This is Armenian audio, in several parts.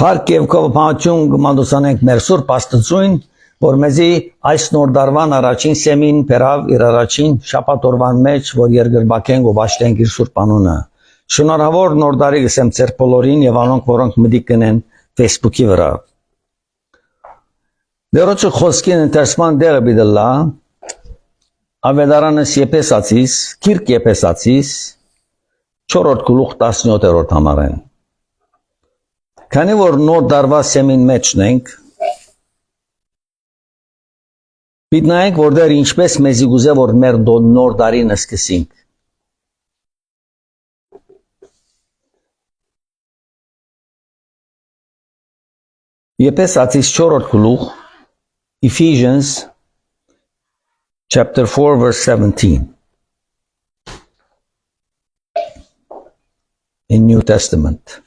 Փառք եւ կողմություն կմանդուսանենք մեր Սուրբ Աստծուն, որ մեզի այս նոր դարվան առաջին սեմին բերավ իր առաջին շաբաթ օրվան մեջ, որ երկրբակենք ու բաշխենք իր Սուրբ անունը։ Շնորհավոր նոր տարի գսեմ ձեր բոլորին եւ անոնք, որոնք մտիկ կնեն Facebook-ի վրա։ Դերոց խոսքին ընթերցման դերը բիդլա, ավետարանս Եփեսացիս, Քիրք Եփեսացիս, 4-րդ գլուխ 17-րդ համարեն։ Քանի որ նոր դարվա սեմին մեջն ենք, պիտի նայենք, որ դեռ ինչպես մեզի գուզե, որ մեր նոր դարին սկսենք։ Եփեսացիս 4-րդ գլուխ, Ephesians chapter 4 verse 17 in New Testament.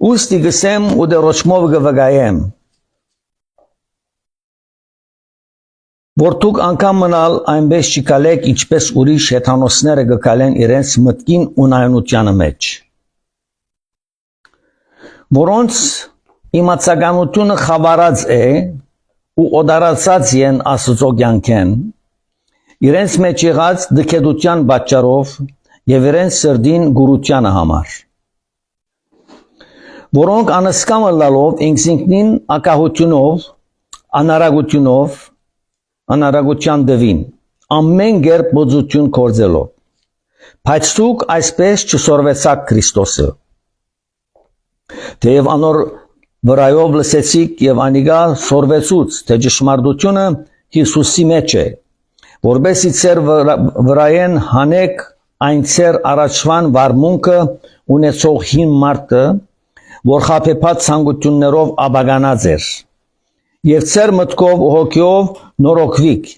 Ուստի գսեմ ու դերոչմով գվգայեմ, որ դուք անգամ մնալ այնպես չկալեք, ինչպես ուրիշ հեթանոսները գկալեն իրենց մտքին ու նայնությանը մեջ, որոնց իմացականությունը խավարած է ու օդարացած են Աստծո կյանքեն, իրենց մեջ եղած դքեդության պատճառով եւ իրենց սրդին գուրությանը համար, որոնք անսկամը լալով ինքնին ակահությունով, անարագության դվին, ամեն գերբ բոձություն կործելով, բայց դուք այսպես չսորվեցաք Քրիստոսը, թեև անոր վրայով լսեցիք եւ անիգա սորվեցուց, թե ճշմարտությունը Հիսուսի մեջ է, որբեսի ծեր վրայեն հանեք այն ծեր առաջվան վարմունքը ունեցող հին մարդը, որ խափեփած ցանկություններով աբագանած էր, եւ ծեր մտքով ու հոգիով նորոգվիկ,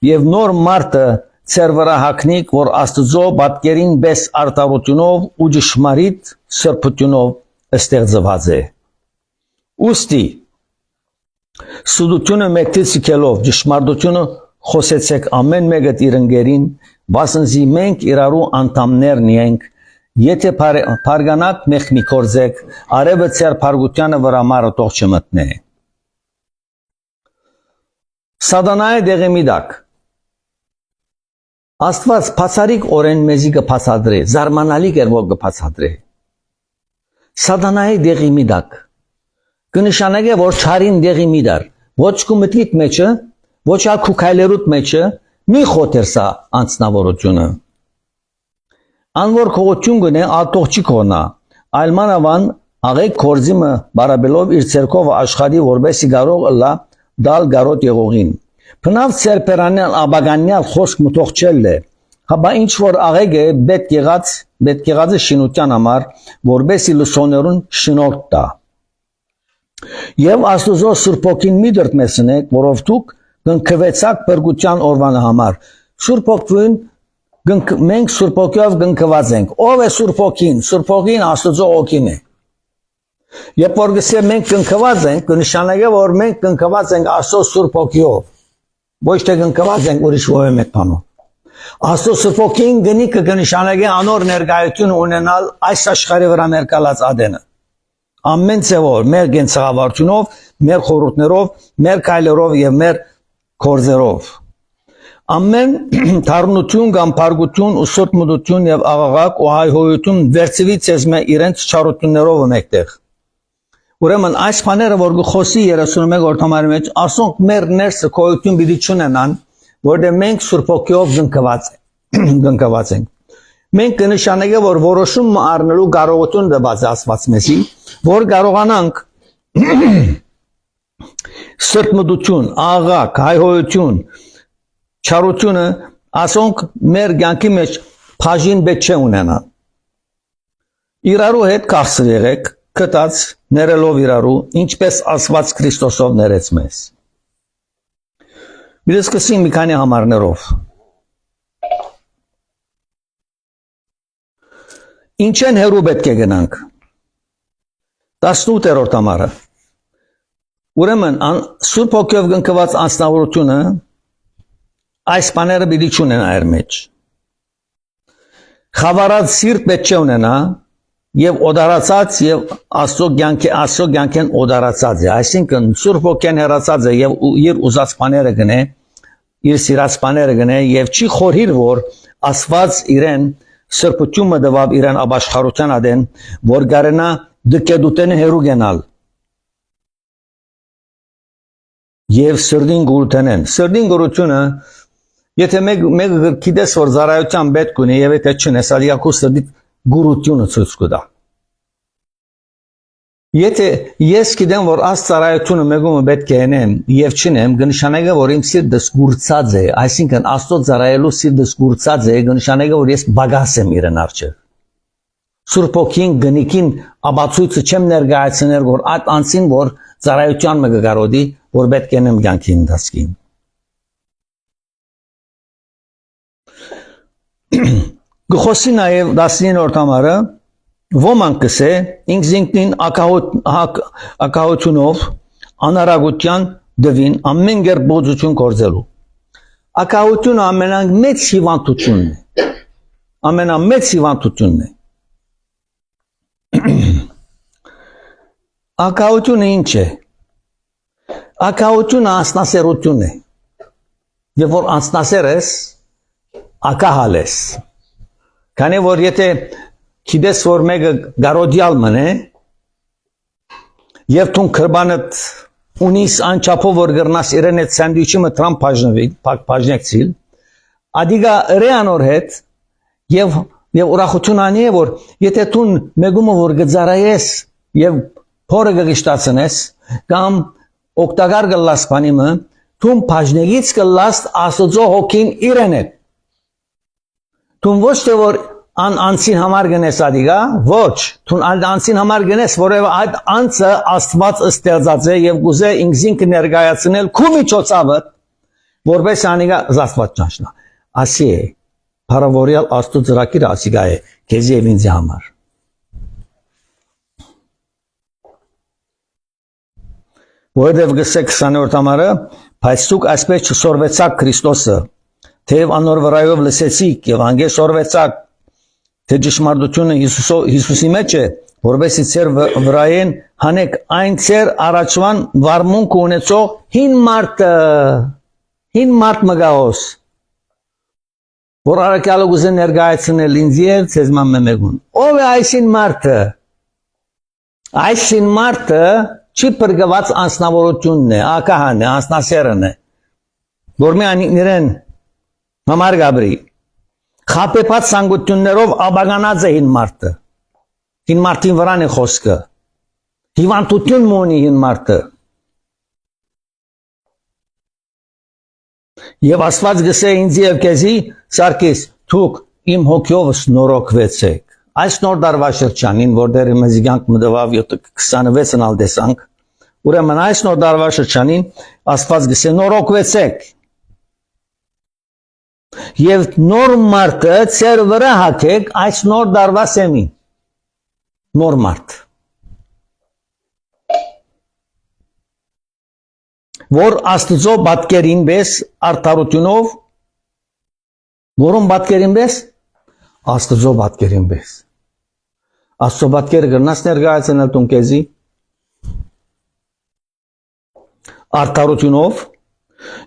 եւ նոր մարդը ծեր վրա հագնիկ, որ Աստծո պատկերին բես արտարությունով ու ճշմարիտ սրբությունով ստեղծված է։ Ուստի սուդությունը մեկտից իկելով ճշմարտությունը խոսեցեք ամեն մեկը իր ընկերին, վասնզի մենք իրարու անդամներն ենք, եթե փարգանակ մեղմի կործեք, արևը ծեր փարգությանը վրա մարը տող չմտնե։ Սատանայի դեղի միդակ Աստված բացարիք օրեն մեզի կբացադրե, զարմանալի կերպով կբացադրե։ Սատանայի դեղի միդակ կնշանակե, որ չարին դեղի միդար, ոչ քու մտքիդ մեջը, ոչ ալ քու քայլերուդ մեջը, մի խոթեր սա անձնավորությունը։ Անոր քողություն գնե ատող չի կողնա, այլ մանավան աղեկ կորձիմը բարաբելով իր ցերկով աշխարհի որբեսի կարող լա դալ գարոտ եղողին։ Բնավ ցերպերանել աբագանյալ խոսք մտող չելը, հաբա ինչ որ աղեկ է պետք եղածը շինության համար, որբեսի լուսոներուն շնորհք տա։ Եվ Աստուծո Սուրբոքին մի դրտմեսնեք, որով դուք կնքվեցաք բրգության օրվանը համար։ Սուրբոքին մենք Սուրբոքով գնկված ենք։ Ով է Սուրբոքին? Սուրբոքին Աստծո օքին է։ Երբ որ գսեմ մենք գնկված ենք, կնշանակե, որ մենք գնկված ենք Աստծո Սուրբոքիով։ Ոչ թե գնկված ենք ուրիշ ով մեկ բանով։ Աստծո Սուրբոքին գնի կնշանակե անոր ներկայություն ունենալ այս աշխարհի վրա ներկալած ադենը։ Ամեն ծևոր մեր գենցաղավարությունով, մեր խորհուրդներով, մեր քայլերով եւ մեր կորձերով։ Ամեն թարնություն կամ փարգություն ու սուրբ մտություն եւ աղաղակ ու հայհոյություն վերցվի ցեզմե իրենց չարություններով մեկտեղ։ Ուրեմն այս բաները որ գխոսի 31 օրթամարի մեջ ասոնք մեր ներսը կոյություն պիտի չունենան, որտեղ մենք Սուրբ Հոգիով գնկված ենք։ Մենք կնշանակե որ որոշում առնելու կարողություն դված Աստված մեզի, որ կարողանանք սուրբ մտություն, աղաղակ, հայհոյություն Չարությունը ասոնք մեր կյանքի մեջ բաժին պետք չէ ունենան։ Իրարու հետ կապսր եղեք, կտած ներելով իրարու, ինչպես Աստված Քրիստոսով ներեց մեզ։ Մենք սկսենք մի քանի համարներով։ Ինչեն հերու պետք է գնանք։ 18-րդ համարը։ Ուրեմն Սուրբ Հոգիով գնկված անձնավորությունը այս բաները պիտի չունենա իր մեջ։ խավարած սիրտ պետք չէ ունենա եւ օդարացած եւ աստծո կյանքեն օդարացած է, այսինքն Սուրբ ոգին հեռացած է եւ իր ուզած բաները գնե, իր սիրած բաները գնե եւ չի խորհիր որ Աստված իրեն սրբությունը դվավ իրեն ապաշխարության ադեն, որ գարենա դկեդուտենը հերու գնալ եւ սրդին գուրտենեն։ Սրդին գուրությունը եթե մեկ գիտես որ զարայության պետք ունի եւ եթե չնես ալիակու սրդի գուրությունը ցույց կտա։ Եթե ես գիտեմ որ աստծարայությունը մեգումը պետք է ենեմ եւ չնեմ կնշանակե որ իմ սիրտս գուրցած է, այսինքն աստծո զարայելու սիրտս գուրցած է, կնշանակե որ ես բագաս եմ իրեն արժե։ Սուրբ ոգին գնիկին ապացույցը չեմ ներկայացնել որ այդ անցին որ զարայության մը գարոդի որ պետք է նեմ կյանքի ընթացքին։ Գխոսի նաև 19-րդ համարը ոմանք կսե ինքնին ակահությունով անարագության դվին ամեն կերպ բոձություն գործելու։ Ակահությունը ամենամեծ հիվանդությունն է։ Ամենամեծ հիվանդությունն է։ Ակահությունը ինչ է։ Ակահությունը անձնասերություն է։ Եվ որ անձնասեր ես, ակահալ ես։ Քանի որ եթե գիտես որ մեկը գարոդյալ մնե եւ դու քրբանդ ունիս անչափով որ գրնաս իրեն այդ սանդվիչը մտրամ բաժնեցիլ ադիգա ռեանոր հետ եւ ուրախություն անի է որ եթե դու մեկումը որ գծարայես եւ փորը գշտացնես կամ օկտագար գլաս բանիմը դու բաժնեից գլաս աստծո հոգին իրեն է դու ոչ թե որ անցին համար գնես ադիգա, ոչ, դու անցին համար գնես, որովհետև այդ անցը Աստված ստեղծած է եւ գուզե ինքզին կներկայացնել քու միջոցով, որպես անիգա Աստված ճանչնա։ Ասի է, փառավորյալ Աստծո ծրագիրը ասիգա է, քեզի եւ ինձ համար։ Որովհետև գսե 20-րդ համարը, բայց դուք այսպես չսորվեցաք Քրիստոսը, թեև անոր վրայով լսեցիք եւ անգե սորվեցաք թե ճշմարտությունը Հիսուսի մեջ է, որովհետեւ ծեր վրայեն հանեք այն ծեր առաջվան վարմունք ունեցող հին մարդ մգաոս, որ արակալը գուզե ներկայացնել ինձ եւ ցեզ մամմեգուն։ Ով է այսին մարդը։ Այսին մարդը չի բրգված անձնավորությունն է, ակահան է, անձնասերն է, որ մի իրեն համար գաբրի խապեպած սանգություններով աբագանած է հին մարդը։ Հին մարդին վրան է խոսքը։ Հիվանդություն մոնի հին մարդը։ Եվ Աստված գսե ինձ եւ քեզի Սարգիս, դուք իմ հոգիովս նորոգվեցեք։ Այս նոր դարվա շրջանին, որտեղ մեզ կյանք մտավ 26-ն ալ տեսանք, ուրեմն այս նոր դարվա շրջանին Աստված գսե նորոգվեցեք։ Եվ նոր մարդը ծեր վրա հակեք այս նոր դարվա սեմին, նոր մարդ, որ աստծո բատկերին բես արդարությունով, որում բատկերին բես, աստծո բատկերին բես, աստծո բատկերը գրնաս ներկայացնել տուն քեզի, արդարությունով,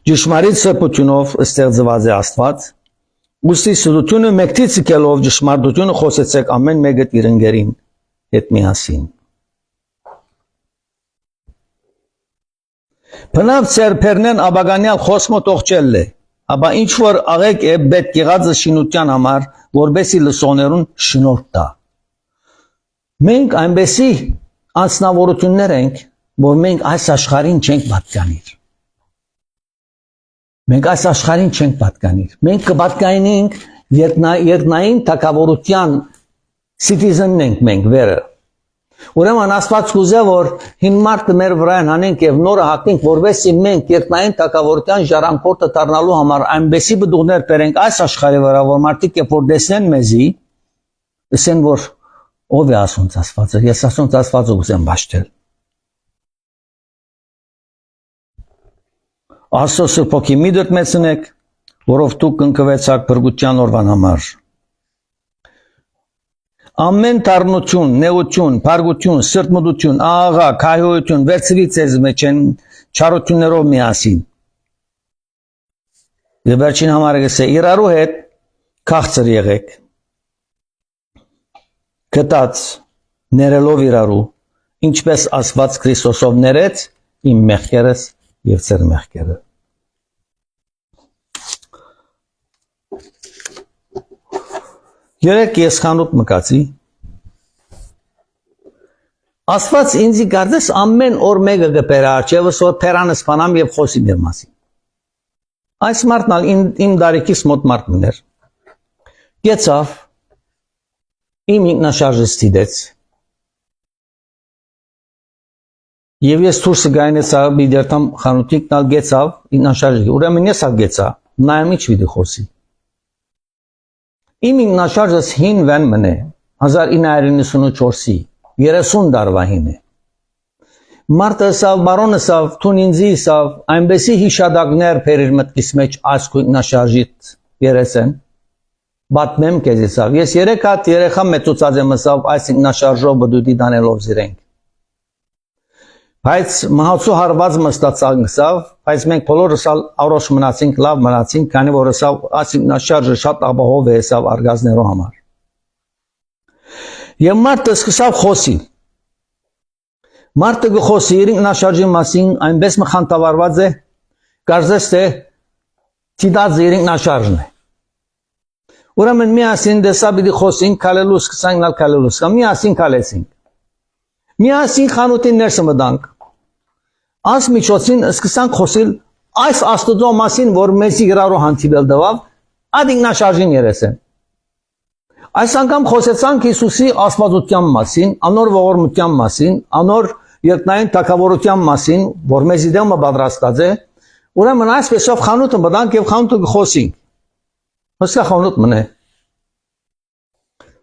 ճշմարիտ սրբությունով ստեղծված է Աստված, ուստի սրությունը մեկտից եկելով ճշմարտությունը խոսեցեք ամեն մեկը իր ընկերին հետ միասին։ Բնավ ծերբերնեն աբագանյալ խոսմո տողջել է, ապա ինչ որ աղեք է պետք եղածը շինության համար, որբեսի լսողներուն շնորհ տա։ Մենք այնպեսի անձնավորություններ ենք, որ մենք այս աշխարհին չենք պատկանիր։ Մենք այս աշխարհին չենք պատկանիր։ Մենք կպատկանենք երկնային թակավորության citizen ենք մենք վերը։ Ուրեմն Աստված կուզե որ հին մարդը մեր վրան հանենք եւ նորը հակենք, որովհետեւ մենք երկնային թակավորության ժառանգորդը դառնալու համար այնպեսի բդուղներ բերենք այս աշխարհի վրա, որ մարդիկ երբ որ տեսնեն մեզի, ասեն որ ով է ասոնց Աստվածը, ես ասոնց Աստվածը կուզեմ բաշխել։ Աստծո Սուրբ Հոգի մի դրտմեցնեք, որով դուք կընկվեցաք բրգության օրվան համար։ ամեն դառնություն, նեղություն, փարգություն, սրտմտություն, աղաղա, քայհոյություն վերցրի ձեզ մեջ են չարություններով միասին։ Եվ վերջին համարը գսե իրարու հետ քաղցր եղեք, գտած ներելով իրարու, ինչպես Աստված Քրիստոսով ներեց իմ մեղքերս եւ ձեր մեղքերը։ Երեք ես խանութ մկացի, Աստված ինձի կարծես ամեն օր մեկը գպեր արջևս որ պերանս պանամ և խոսիմ իր մասին։ Այս մարդն իմ դարիքիս մոտ մարդ մներ, գեցավ, իմ ինքնաշարժս տիդեց, և ես թուրսը գայնեցա բիդերտամ խանութիկ նալ գեցավ, ինքնաշարժի, ուրեմն ես ավ գեցա, նայամ ինչ վիդի խոսի։ Իմ ինքնաշարժս հին վեն մնե, 1994-ի, 30 դարվա հին է։ Մարդը սավ, բարոնը սավ, թուն ինձի սավ, այնպեսի հիշադակներ պեր իր մտքիս մեջ այս քու ինքնաշարժիտ երես են, բատմեմ կեզի սավ, ես երեք հատ երեխա մեծուցած եմ սավ, այս ինքնաշարժով բդուդի դանելով զիրենք։ Բայց մահացու հարված մստացանք սավ, բայց մենք բոլորս առոշ մնացինք, լավ մնացինք, քանի որ սավ այս ինքնաշարժը շատ ապահով է սավ արգազներով համար։ Եվ մարդը սկսավ խոսի։ Մարդը գխոսի իր ինքնաշարժի մասին այնպես մխանտավարված է, կարծես թե տիդած իր ինքնաշարժն է։ Ուրեմն միասին դեսա պիտի խոսենք, քալելու սկսանք նալ քալելու սկսանք, միասին քալեցինք։ Միասին խանութին ներսը մտանք։ Այս միջոցին սկսանք խոսել այս Աստծո մասին, որ մեզի իրարու հանդիպել տվավ, այդ ինքնաշարժին երես են։ Այս անգամ խոսեցանք Հիսուսի աստվածության մասին, անոր ողորմության մասին, անոր երկնային թագավորության մասին, որ մեզի դեմը պատրաստած է, ուրեմն այսպեսով խանութը մտանք եւ խանութը գխոսենք։ Հսկա խանութ մնե։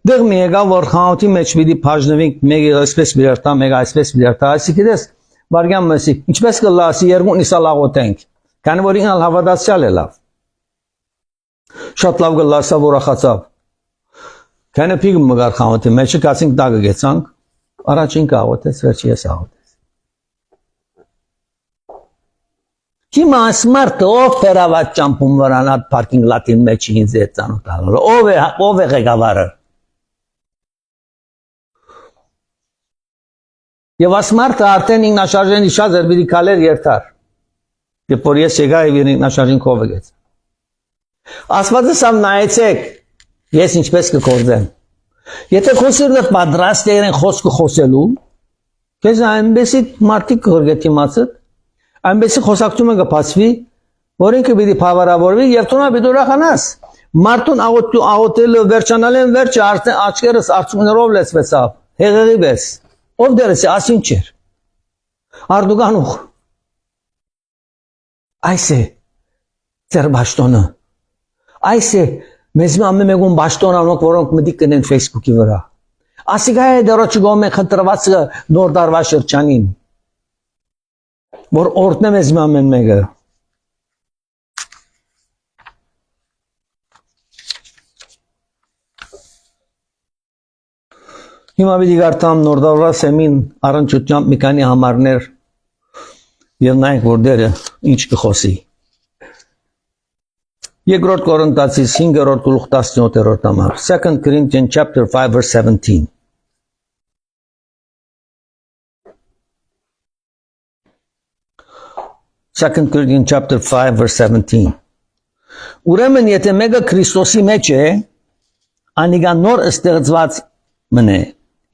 Դեղ մի եկավ որ խանութի մեջ պիտի բաժնվենք, մեկը այսպես բերտա, մեկը այսպես բերտա, այսինքն Վարգան մսի, ինչպես կլասի երկուն իսալ աղոտենք, քանի որ ինալ հավատացյալ է լավ։ Շատ լավ կլասավ ուրախացավ։ Քանի պիգ մգար խանութի մեջը կացինք դագը գեցանք, առաջին կաղոտեց, վերջի ես աղոտեց։ Հիմա այս մարդը ով պերավատ ճամպում վրանատ պարկինգ լատին մեջի ինձ է ծանոթալը, ով է ղեկավարը։ Եվ այս մարդը արդեն ինքնաշարժեն իշած էր պիտի քալեր երթար։ Եվ որ ես եկա եւ ինքնաշարժին քով եկեց։ Աստվածը սամ նայեցեք, ես ինչպես կգործեմ։ Եթե խոսիրը պատրաստ են խոսքը խոսելու, քեզ այնպեսի մարդիկ կգործի մացդ, այնպեսի խոսակցումը կբացվի, որ ինքը պիտի բավարարվի եւ տոնա պիտի ուրախանաս։ Մարդուն աղոտելը վերջանալեն վերջը արդեն աչքերս արցունքներով լեցվեցավ, հեղեղի վես։ Ով դերս է, ասին չեր, արդուգանուղ, այս է ձեր բաշտոնը, այս է մեզ ամեն մեկուն բաշտոն անոնք, որոնք մտիկ կնեն ֆեյսբուքի վրա, ասիկա է դերոչի գոմ է խնդրվածը նոր դարվա շրջանին, որ օրդն է մեզ ամեն մեկը, Հիմա պիտի գարտամ նոր դարվա սեմին առնչությամբ մի քանի համարներ եւ նայենք որ դերը ինչ կխոսի։ Երկրորդ Կորինթացիս 5-րդ գլուխ 17-րդ համար 2 Corinthians chapter 5 verse 17 2 Corinthians chapter 5 verse 17 Ուրեմն եթե մեկը Քրիստոսի մեջ է, անիգա նոր ստեղծված մնե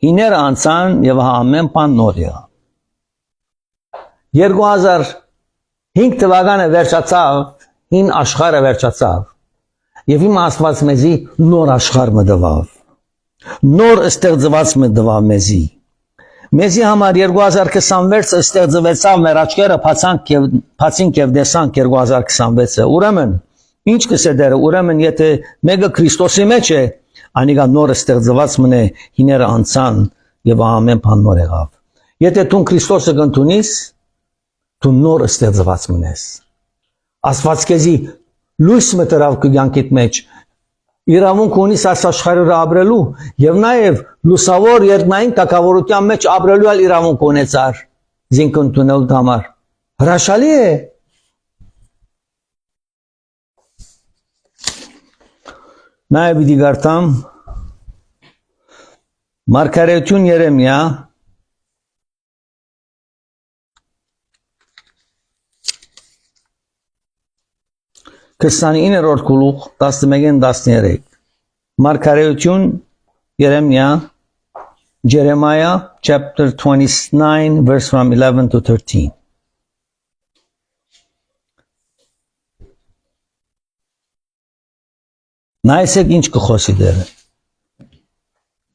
Իները անցան և ամեն բան նոր եղավ։ 2005 թվականը վերջացավ, հին աշխարհը վերջացավ, և հիմա Աստված մեզի նոր աշխարհ մտավ, նոր ստեղծված մտավ մեզի։ Մեզի համար 2026-ը ստեղծվեցավ, մեր աչքերը բացինք և տեսանք 2026-ը։ Ուրեմն, ինչ կսե դերը, ուրեմն եթե մեկը Քրիստոսի մեջ է, Անիգա նոր ստեղծված մնե հիները անցան և ամեն բան նոր եղավ։ Եթե դու Քրիստոսը կընդունիս, դու նոր ստեղծված մնես։ Աստված քեզի լույս մտրավ քո կյանքիդ մեջ, իրավունք ունի այս աշխարհը ապրելու եւ նաեւ լուսավոր երկնային տակավորության մեջ ապրելու ալ իրավունք ունեցար զինք ընդունելու համար հրաշալի է նաեւ դի գարտամ Մարգարեություն Երեմիա 29-րդ գլուխ 11-13 Մարգարեություն Երեմիա Jeremiah chapter 29 verse from 11 to 13 Նայեցեք ինչ կխոսի դերը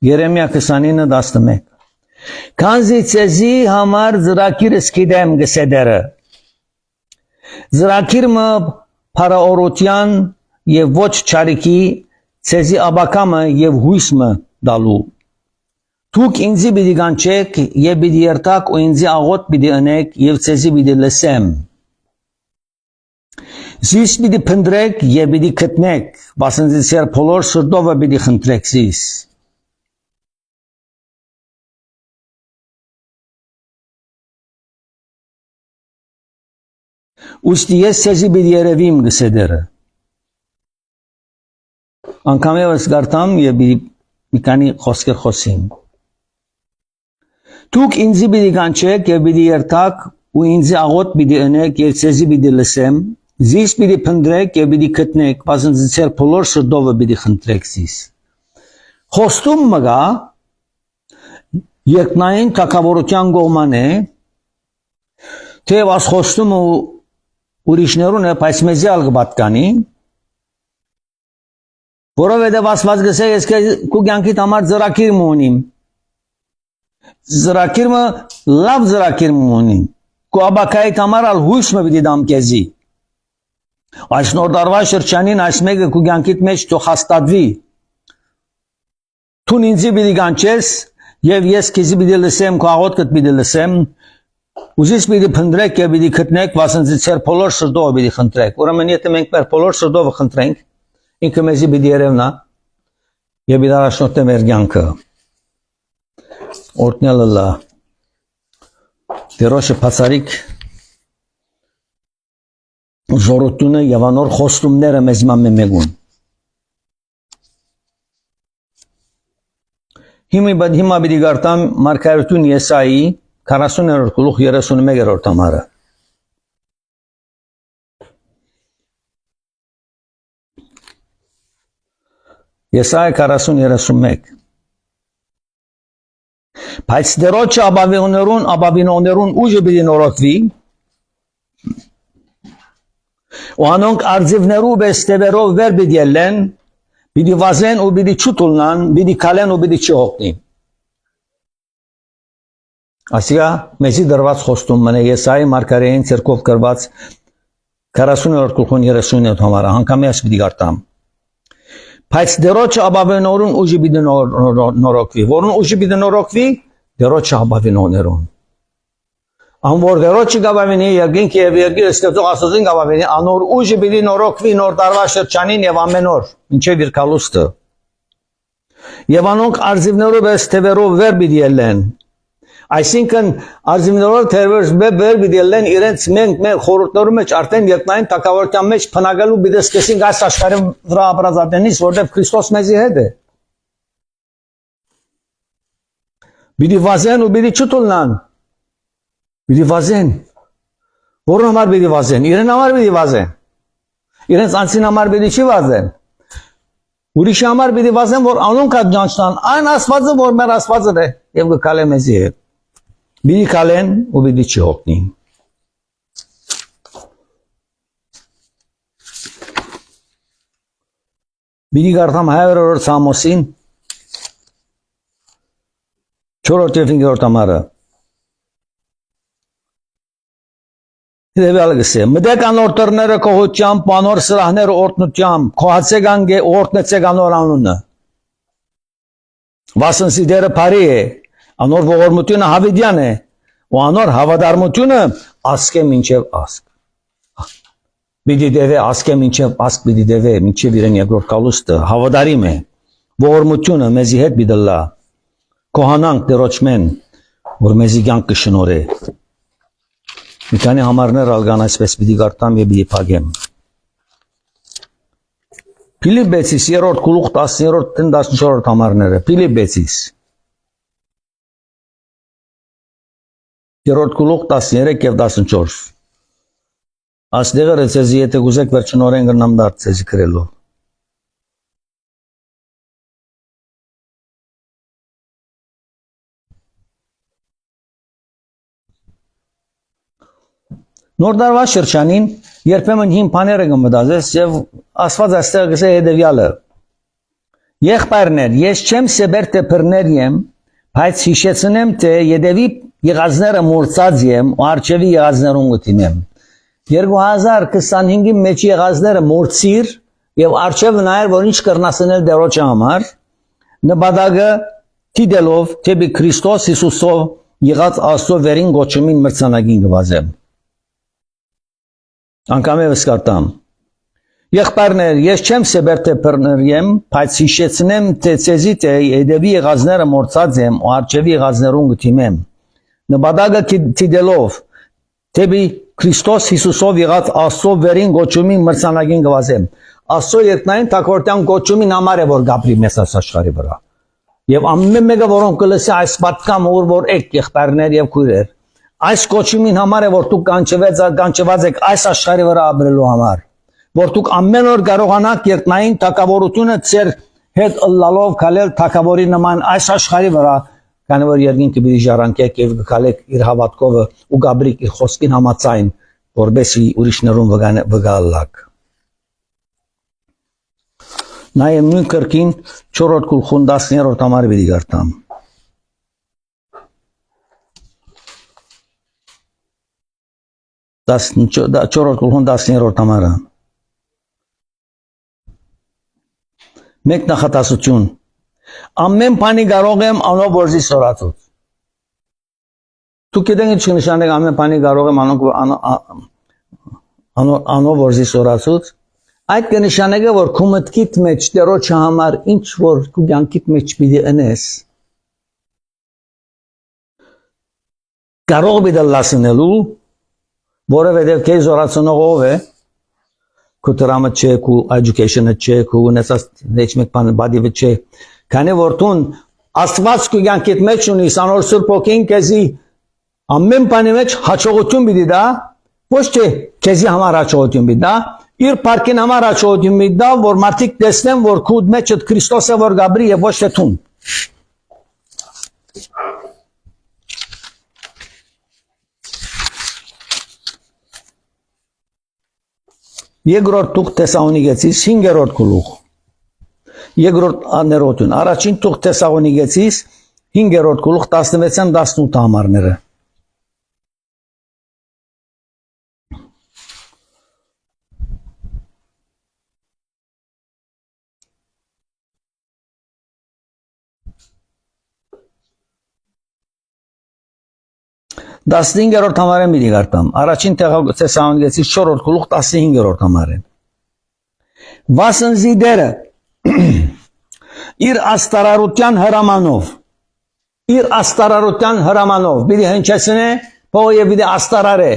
Երեմիա 29:11 Քանզի ցեզի համար ծրագիրը սկիդեմ գսեդերը Ծրագիրը Փարաօրության եւ ոչ չարիքի ցեզի աբակամը եւ հույսը դալու Դուք ինձի պիտի կանչեք եւ պիտի երթաք ու ինձի աղոտ պիտի անեք եւ ցեզի պիտի լսեմ Զիս պիտի փնտրեք եւ պիտի գտնեք բասն ձեր բոլոր սրտովը պիտի խնդրեք զիս Ուստի ես ցեզի պիտի երևիմ գսեդերը Անկամ ես գարտամ եւ մի քանի խոսքեր խոսիմ Դուք ինձի պիտի կանչեք եւ պիտի երթաք ու ինձի աղոտ պիտի անեք եւ ցեզի պիտի լսեմ Զիս պիտի փնտրեք եւ պիտի գտնեք բասն ձեր բոլոր սրտովը պիտի խնդրեք զիս Խոստում մգա երկնային թակավորության կողմանը Թեև աս խոստումը ուրիշներուն է, բայց մեզի ալ կպատկանի, որովհետև ասված գսե ես քու կյանքիդ համար ծրագիր ունիմ, ծրագիրը լավ ծրագիր ունիմ, քու աբակայիդ համար ալ հույսը պիտի դամ քեզի, այս նոր տարվա շրջանին այս մեկը քու կյանքիդ մեջ թող հաստատվի, Թուն ինձի պիտի կանչես եւ ես քեզի պիտի լսեմ, քու աղոթքդ պիտի լսեմ, Ուզիս պիտի փնտրեք եւ պիտի գտնեք, վասն ձեր բոլոր սրտովը պիտի խնդրեք։ Ուրեմն եթե մենք մեր բոլոր սրտովը խնդրենք, ինքը մեզի պիտի երևնա եւ պիտի առաջնորդի մեր կյանքը։ Օրհնելը Տերոշը բացարիք ժողովուրդը եւ անոր խոստումները մեզ մամեմեգուն։ Հիմա պիտի գարտամ Մարգարեություն Եսայի 40-րդ գլուխ 31-րդ համարը Եսայի 40-31 Բայց դերոջը աբավինոներուն ուժը պիտի նորոգվի ու անոնք արձիվներու բեստևերով վեր պիտի ելեն պիտի վազեն ու պիտի չուտուլնան պիտի քալեն ու պիտի չհոգնին Ասիա մեզի դրված խոստում մնե Եսայի Մարգարեին ցերկով գրված 40-րդ գլխուն 37 համարը հանգամի ես պիտի գարտամ Բայց դերոջը աբավինորուն ուժի պիտի նորոգվի որուն ուժի պիտի նորոգվի դերոջը աբավինոներուն Անոր դերոջը գավավինի երկինք եւ երկիր ստեղծող Աստծուն գավավինի անոր ուժի պիտի նորոգվի նոր տարվա շրջանին եւ ամեն օր ինչեւ իր կալուստը Եվ անոնք արձիվներով ստևերով վեր պիտի ելեն Այսինքն արձիվներով թերվերս վեր պիտի ելեն իրենց մենք խորհուրդներու մեջ արդեն երկնային տակավորության մեջ փնագալու պիտի սկսենք այս աշխարհի վրա ապրածատենից որտեղ Քրիստոս մեզի հետ է Պիտի վազեն ու պիտի չուտուլնան Պիտի վազեն Որն համար պիտի վազեն իրեն համար պիտի վազեն իրենց անձին համար պիտի չի վազեն Ուրիշի համար պիտի վազեն որ անոնք աջանչնան այն Աստվածը որ մեր Աստվածն է եւ կկալե մեզի հետ Պիտի կալեն ու պիտի չհոգնին Պիտի գարտամ 100-րդ Սամոսին 4-րդ եւ 5-րդ համարը Դեպի ալգսե մտեք անոր տերները կողությամբ անոր սրահները օրտնությամբ քոհացեք անգե օրտնեցեք անոր անունը Վասն սիդերը բարի է անոր ողորմությունը հավիդյան է ու անոր հավատարմությունը ասկե մինչև ասկ Պիտի դևե ասկե մինչև ասկ պիտի դևե մինչև իրեն երկրորդ կալուստը հավատարիմ է ողորմությունը մեզի հետ պիտի կոհանանք դերոճմեն որ մեզի կյանք կշնորհե մի քանի համարներ ալգան այսպես պիտի գարտամ եւ պիտի փակեմ Փիլիպպեցիս 3-րդ գլուխ 10-րդ 14-րդ համարները Փիլիպպեցիս 3-րդ գլուխ 13 եւ 14 Աստեղը ցեզի եթե գուզեք վերջնորեն գնամ դարձ ցեզի գրելով Նոր դարվա շրջանին երբեմն հին բաները կմտածես եւ Աստված այստեղ գսե հետեւյալը Եղբայրներ ես չեմ սեբեր տեփրներ եմ բայց հիշեցնեմ թե յետևի եղածները մորցած եմ ու արժևի եղածներուն գտինեմ 2025-ի մեջ եղածները մորցիր եւ արժևը նայր որ ինչ կրնասնել դերոճը համար նպատակը դիտելով թեպի Քրիստոս Հիսուսով եղած Աստծո վերին գոչումին մրցանակին գվազեմ Անկամ եւս կարտամ Եղբայրներ ես չեմ սեբեր տեփրներ եմ բայց հիշեցնեմ թե ցեզի թե յետևի եղածները մորցած եմ ու արժևի եղածներուն գտինեմ նպատակը դիտելով թեպի Քրիստոս Հիսուսով եղած Աստծո վերին գոչումին մրցանակին գվազեմ Աստծո երկնային թակորտյան գոչումին համար է որ գաբրի մեզ աշխարհի վրա եւ ամեն մեկը որոնք կլսի այս պատկամ որ եք եղբայրներ եւ քույրեր այս գոչումին համար է որ դուք կանչված եք այս աշխարհի վրա ապրելու համար որ դուք ամեն օր կարողանաք երկնային թակավորությունը ձեր հետ ըլլալով քալել թակավորի նման այս աշխարհի վրա քանի որ երկինքը պիտի ժառանգեք եւ գալեք իր հավատքովը ու գաբրիկ իր խոսքին համաձայն որբեսի ուրիշներուն վգալակ նայեմ նույն կրկին 4-րդ գլխուն 10-րդ համարը պիտի գարտամ 4-րդ գլխուն 10-րդ համարը մեկ նախատասություն ամեն բանի կարող եմ անով որզի սորացուց դուք գիտեք ինչ նշանակի ամեն բանի կարող եմ անով որզի սորացուց այդ կնշանակի որ քո մտքիդ մեջ դերոճը համար ինչ որ քո կյանքիդ մեջ պիտի ընես կարող բիդը լասնելու որովհետև քեզ զորացնող ով է քո տրամը չէ քո education-ը չէ քո ունեցած ոչ մեկ բան բադիվը չէ քանի որ դու Աստված քո կյանքիդ մեջ ունիս անոր Սուրբ ոգին քեզի ամեն բանի մեջ հաջողություն պիտի դա ոչ թե քեզի համար հաջողություն պիտի դա իր парքին համար հաջողություն պիտի դա որ մարդիկ տեսնեն որ քո մեջ Քրիստոսը որ գաբրի եւ ոչ թե դու Երկրորդ թուղթ Թեսաղոնիկեցիս 5-րդ գլուխ Երկրորդ աներոտուն առաջին թուղթ Թեսաղոնիկեցիս 5-րդ գլուխ 16-ան 18 համարները Դասնինգերորդ համարը մի դիգարտամ, առաջին Թեսաղոնիկեցիս 4-րդ գլուխ 15-րդ համարը Վասնզի դերը իր աստարարության հրամանով պիտի հնչեցնե փողը եւ պիտի աստարարե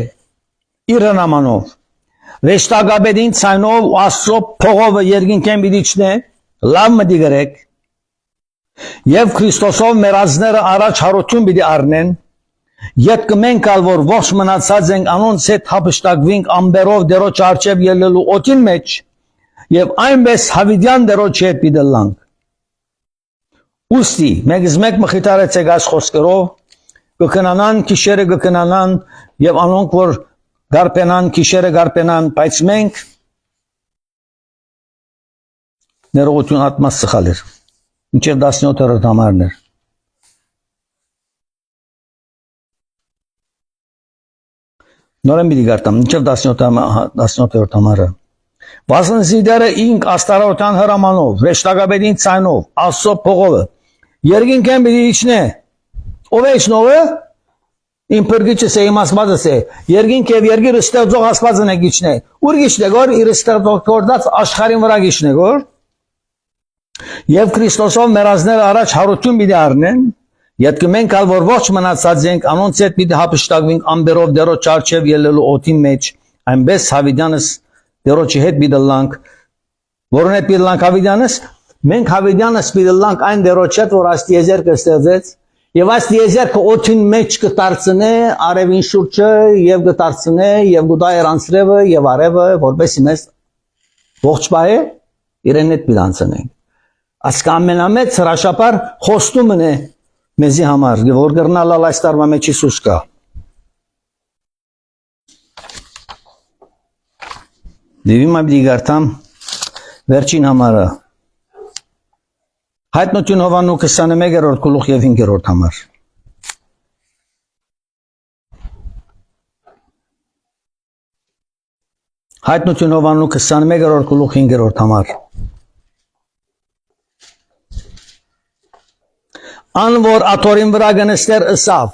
իր հրամանով վեշտագաբեդին ցայնով ու Աստծո փողովը երկինքեն պիտի չնե լավ մտի գրեք եւ Քրիստոսով մեռածները առաջ հարություն պիտի առնեն Ետ կմենք ալ որ ողջ մնացած ենք անոնց հետ հապշտակվինք ամբերով դերոջ արջև ելելու օտին մեջ եւ այնպես հավիդյան դերոջի հետ պիտելանք Ուստի մեգզ մեկ մխիթարեցեք այս խոսքերով կքնանան քիշերը կքնանան եւ անոնք որ գարպենան քիշերը գարպենան բայց մենք ներողություն ատմաս սխալեր ինչեւ 17-րդ համարներ Նորեն մի դիգարտամ, ինչև 17-րդ համարը Վասնզի դերը ինք աստարարության հրամանով, վեշտագաբեդին ցայնով, Աստծո փողովը, երկինքեն պիտի իջնե, ով է իջնողը, Իմ փրկիչս է, իմ Աստվածս է։ Երկինք եւ երկիր ստեղծող Աստվածն է գիչնե։ Ուր գիչնե գոր իր ստեղծող աշխարհին վրա գիչնե գոր։ Եվ Քրիստոսով մեր ազները առաջ հարություն պիտի առնեն, յետք մենք ալ որ ողջ մնացած ենք, անոնց հետ պիտի հապշտակվենք ամբերով դերոջ արչև ելելու օդի մեջ, այնպես Հավիդյանս դերոջի հետ պիտի լանք, որոնց հետ պիտի լանք Հավիդյանս, մենք Հավիդյանս պիտի լանք այն դերոջ հետ, որ աստիեզերքը ստեղծեց, եւ աստիեզերքը օդին մեջ կդարձնե արևին շուրջը եւ կդարձնե եւ գուտայր անցրևը եւ արևը, որպեսի մեզ ողջ բայ իրեն հետ պիտի անցնենք։ Ասկա ամենամեծ հրաշապար խոստումն է մեզի համար, որ գրնալ այս տարվա մեջ Հիսուս կա։ Դիվի մայ դիգարտամ վերջին համարը։ Հայտնություն Հովաննու 21-րդ գլուխ եւ 5-րդ համար։ Հայտնություն Հովաննու 21-րդ գլուխ 5-րդ համար։ Անոր աթորին վրա գնստեր ըսավ։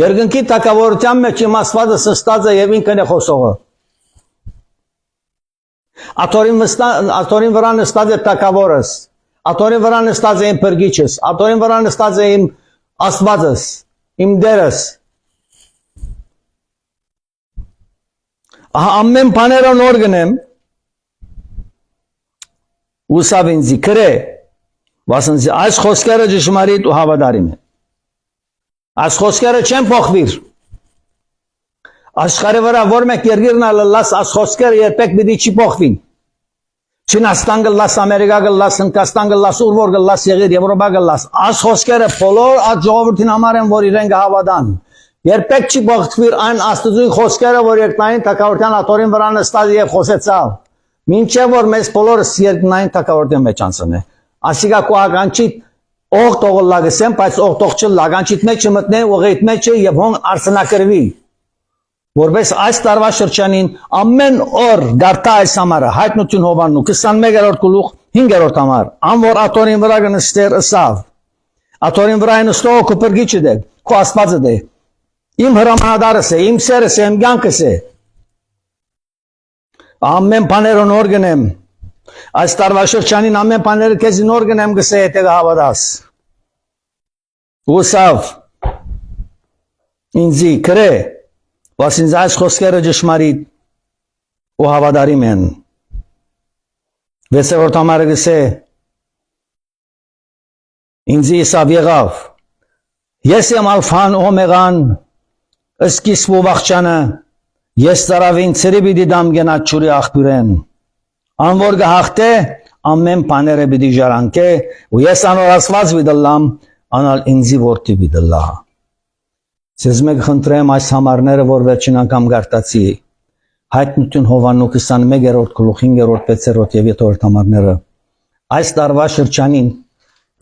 Երկնքի տակավորության մեջ իմաստվածը սստած է եւ ինքն է խոսողը։ Աթորին վրա նստած է տակավորս, աթորին վրա նստած է իմ փրկիչս, աթորին վրա նստած է իմ Աստվածս, իմ Դերս։ Ահա ամեն բաները նոր գնեմ, ուսավ ինձի քրե, վասն այս խոսքերը ճշմարիտ ու հավատարիմ են։ Այս խոսքերը չեն փոխվիր։ Աշխարհի վրա որ մեկ երկիրն ալլաս այս խոսքերը երբեք պիտի չի փոխվին։ Չինաստան գլաս, Ամերիկա գլաս, Հնդկաստան գլաս, ուր որ գլաս, եղիր Եվրոպա գլաս։ Այս խոսքերը բոլոր այդ ժողովրդին համար են, որ իրեն կհավատան։ Երբեք չի փոխվիր այն Աստծուի խոսքերը, որ երկնային թագավորության աթորին վրա նստած եւ խոսեցավ։ Մինչեւ որ մեզ բոլորս երկնային թագավորության մեջ անցնե։ Ասիկա կողականչի օղ տողը լագսեմ, բայց օղ տողը լագանչիտ մեջ մտնե, օղեիտ մեջ եւ հոն արսնակրվի։ Որպես այս տարվա շրջանին ամեն օր գարտա այս համարը հայտնություն Հովաննու 21-րդ գլուխ 5-րդ համար անոր աթորին վրա գնստեր ըսավ աթորին վրա նստող քո փրկիչը դե քո Աստվածը դե իմ հրամանատարս է իմ սերս է իմ կյանքս է ամեն բաները նոր գնեմ այս տարվա շրջանին ամեն բաները քեզ նոր գնեմ գսե եթե հավատաս ուսավ ինձի քրե Վասին այս խոսքերը ճշմարիտ ու հավատարիմ են։ 6-րդ համարը գսե ինձ իսավ եղավ ես եմ ալֆան օմեգան սկիզբ ու վախճանը ես ծարավին ծրի պիտի դամ գնաց ջուրի աղբյուրեն անոր գահախտե ամեն բաները պիտի ժառանգե ու ես անոր Աստված պիտի անալ ինձի որդի պիտի լա Ձեզ մեկ խնդրեմ այս համարները, որ վերջին անգամ գարտացի, հայտնություն Հովաննու 21-րդ գլուխ 5-րդ, 6-րդ եւ 7-րդ համարները, այս տարվա շրջանին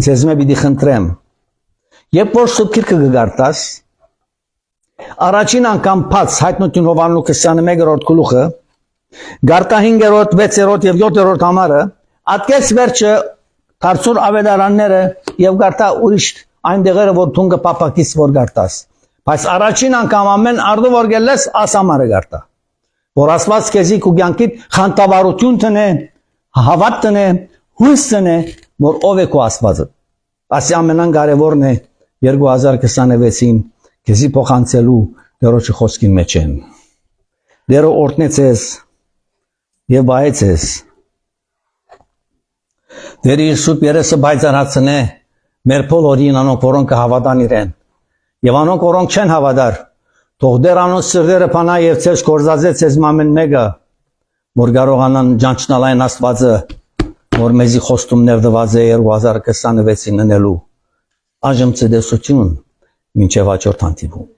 ձեզ մեկ պիտի խնդրեմ, երբ որ սուբքիրքը կգարտաս, առաջին անգամ փած հայտնություն Հովաննու 21-րդ գլուխը, գարտա 5-րդ, 6-րդ եւ 7-րդ համարը, ատկես վերջը դարձուր ավետարանները եւ գարտա ուրիշ այն դեղերը, որ դու կպապակից որ գարտաս Բայց առաջին անգամ ամեն արդու որ գելես ասամարը գարտա, որ ասված կեզի կու գյանքիտ խանտավարություն տնե, հավատ տնե, հույս տնե, որ ով է կու ասվածը։ Ասի ամենան կարևորն է 2026-ին կեզի փոխանցելու դերոջի խոսքին մեջ են։ Դերը օրտնեց ես և բայեց ես։ Դերի սուպ երեսը բայցանացնե, մեր բոլորին անոնք որոնք հավատան իրեն։ Եվ անոնք որոնք չեն հավատար, թող դեր անոնց սրդերը փանա եւ ցեզ կորզածե ցեզ մամեն մեկը, որ կարողանան ճանչնալ այն Աստվածը, որ մեզի խոստումներ տված է 2026-ին ընելու։ Այժմ ցեդեսություն, մինչև հաջորդ հանդիպում։